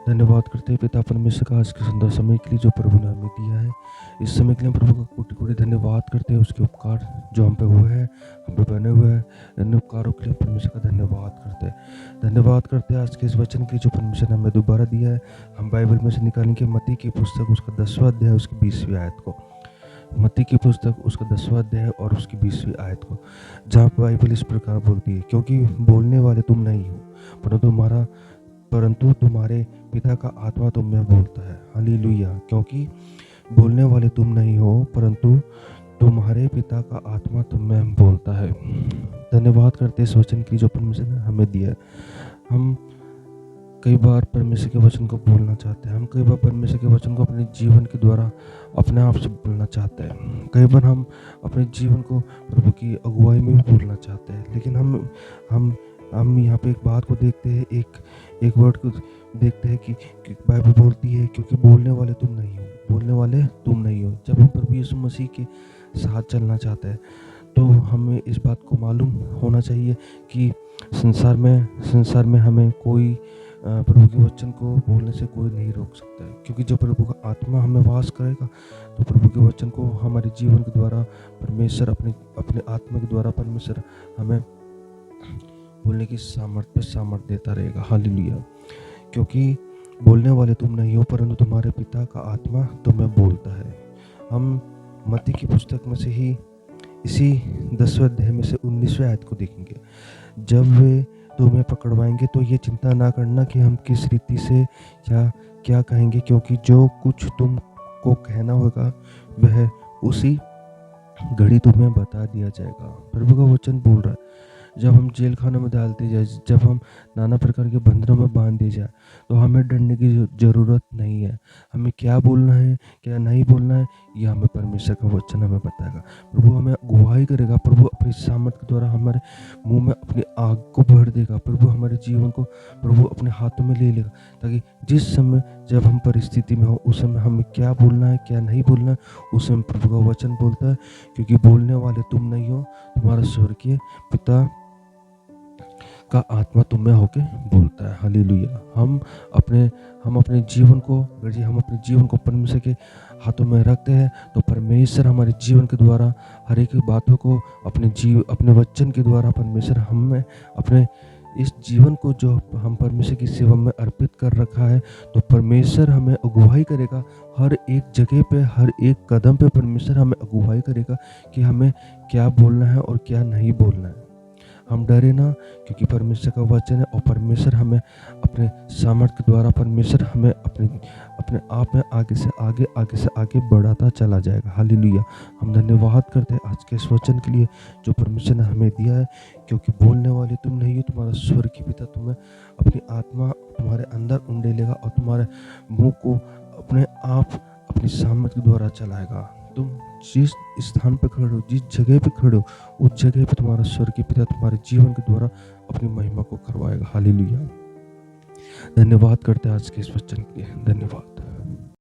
धन्यवाद करते हैं पिता परमेश्वर का आज के सुंदर समय के लिए जो प्रभु ने हमें दिया है। इस समय के लिए हम प्रभु का कोटि कोटि धन्यवाद करते हैं। उसके उपकार जो हम पे हुए हैं, हम पे बने हुए हैं, इन उपकारों के लिए परमेश्वर का धन्यवाद करते हैं। धन्यवाद करते हैं आज के इस वचन के लिए जो परमेश्वर ने हमें दोबारा दिया है। हम बाइबल में से निकालेंगे मत्ती की पुस्तक उसका 10वां अध्याय उसकी 20वीं आयत को। मत्ती की पुस्तक उसका 10वां अध्याय और उसकी 20वीं आयत को, जहाँ बाइबल इस प्रकार बोलती है, क्योंकि बोलने वाले तुम नहीं हो परंतु तुम्हारे पिता का आत्मा तुम में बोलता है। हालेलुया। क्योंकि बोलने वाले तुम नहीं हो परंतु तुम्हारे पिता का आत्मा तुम में बोलता है। धन्यवाद करते इस वचन की जो परमेश्वर ने हमें दिया है। हम कई बार परमेश्वर के वचन को बोलना चाहते हैं। हम कई बार परमेश्वर के वचन को अपने जीवन के द्वारा अपने आप से बोलना चाहते हैं। कई बार हम अपने जीवन को प्रभु की अगुवाई में भी बोलना चाहते हैं। लेकिन हम यहाँ पे एक बात को देखते हैं, एक वर्ड को देखते हैं कि बाइबल बोलती है, क्योंकि बोलने वाले तुम नहीं हो। जब हम प्रभु यीशु मसीह के साथ चलना चाहते हैं तो हमें इस बात को मालूम होना चाहिए कि संसार में हमें कोई प्रभु के वचन को बोलने से कोई नहीं रोक सकता है। क्योंकि जब प्रभु का आत्मा हमें वास करेगा तो प्रभु के वचन को हमारे जीवन के द्वारा परमेश्वर अपने आत्मा के द्वारा परमेश्वर हमें बोलने की सामर्थ्य देता रहेगा। हालेलुया। क्योंकि बोलने वाले तुम नहीं हो परंतु तुम्हारे पिता का आत्मा तुम्हें बोलता है। हम मत्ती की पुस्तक में से ही इसी 10वें अध्याय में से 19वें आयत को देखेंगे। जब वे तुम्हें पकड़वाएंगे तो ये चिंता ना करना कि हम किस रीति से या क्या कहेंगे, क्योंकि जो कुछ तुमको कहना होगा वह उसी घड़ी तुम्हें बता दिया जाएगा। प्रभु का वचन बोल रहा है, जब हम जेल खाने में डाल दिए जाए, जब हम नाना प्रकार के बंधनों में बांध दिए जाए, तो हमें डरने की ज़रूरत नहीं है। हमें क्या बोलना है क्या नहीं बोलना है यह हमें परमेश्वर का वचन हमें बताएगा। प्रभु हमें अगुवाई करेगा। प्रभु अपनी सामर्थ के द्वारा हमारे मुंह में अपनी आग को भर देगा। प्रभु हमारे जीवन को प्रभु अपने हाथों में ले लेगा, ताकि जिस समय जब हम परिस्थिति में हो उस समय हमें क्या बोलना है क्या नहीं बोलना है उस समय प्रभु का वचन बोलता है, क्योंकि बोलने वाले तुम नहीं हो, तुम्हारा स्वर्गीय पिता का आत्मा तुम में होके बोलता है। हालेलुया। हम अपने जीवन को अगर हम अपने जीवन को परमेश्वर के हाथों में रखते हैं तो परमेश्वर हमारे जीवन के द्वारा हर एक बातों को अपने वचन के द्वारा परमेश्वर हमें अपने इस जीवन को जो हम परमेश्वर की सेवा में अर्पित कर रखा है, तो परमेश्वर हमें अगुवाई करेगा। हर एक जगह पे हर एक कदम पे परमेश्वर हमें अगुवाई करेगा कि हमें क्या बोलना है और क्या नहीं बोलना है। हम डरे ना, क्योंकि परमेश्वर का वचन है और परमेश्वर हमें अपने सामर्थ्य के द्वारा परमेश्वर हमें अपने आप में आगे से आगे बढ़ाता चला जाएगा। हालेलुया। हम धन्यवाद करते हैं आज के इस वचन के लिए जो परमेश्वर ने हमें दिया है, क्योंकि बोलने वाले तुम नहीं हो, तुम्हारा स्वर्गीय पिता तुम्हें अपनी आत्मा तुम्हारे अंदर उंडेलेगा और तुम्हारे मुंह को अपने आप अपनी सामर्थ्य के द्वारा चलाएगा। तुम जिस स्थान पर खड़े हो, जिस जगह पे खड़े हो, उस जगह पे तुम्हारा स्वर्गीय पिता तुम्हारे जीवन के द्वारा अपनी महिमा को करवाएगा। हालेलुया। धन्यवाद करते हैं आज के इस वचन के लिए। धन्यवाद।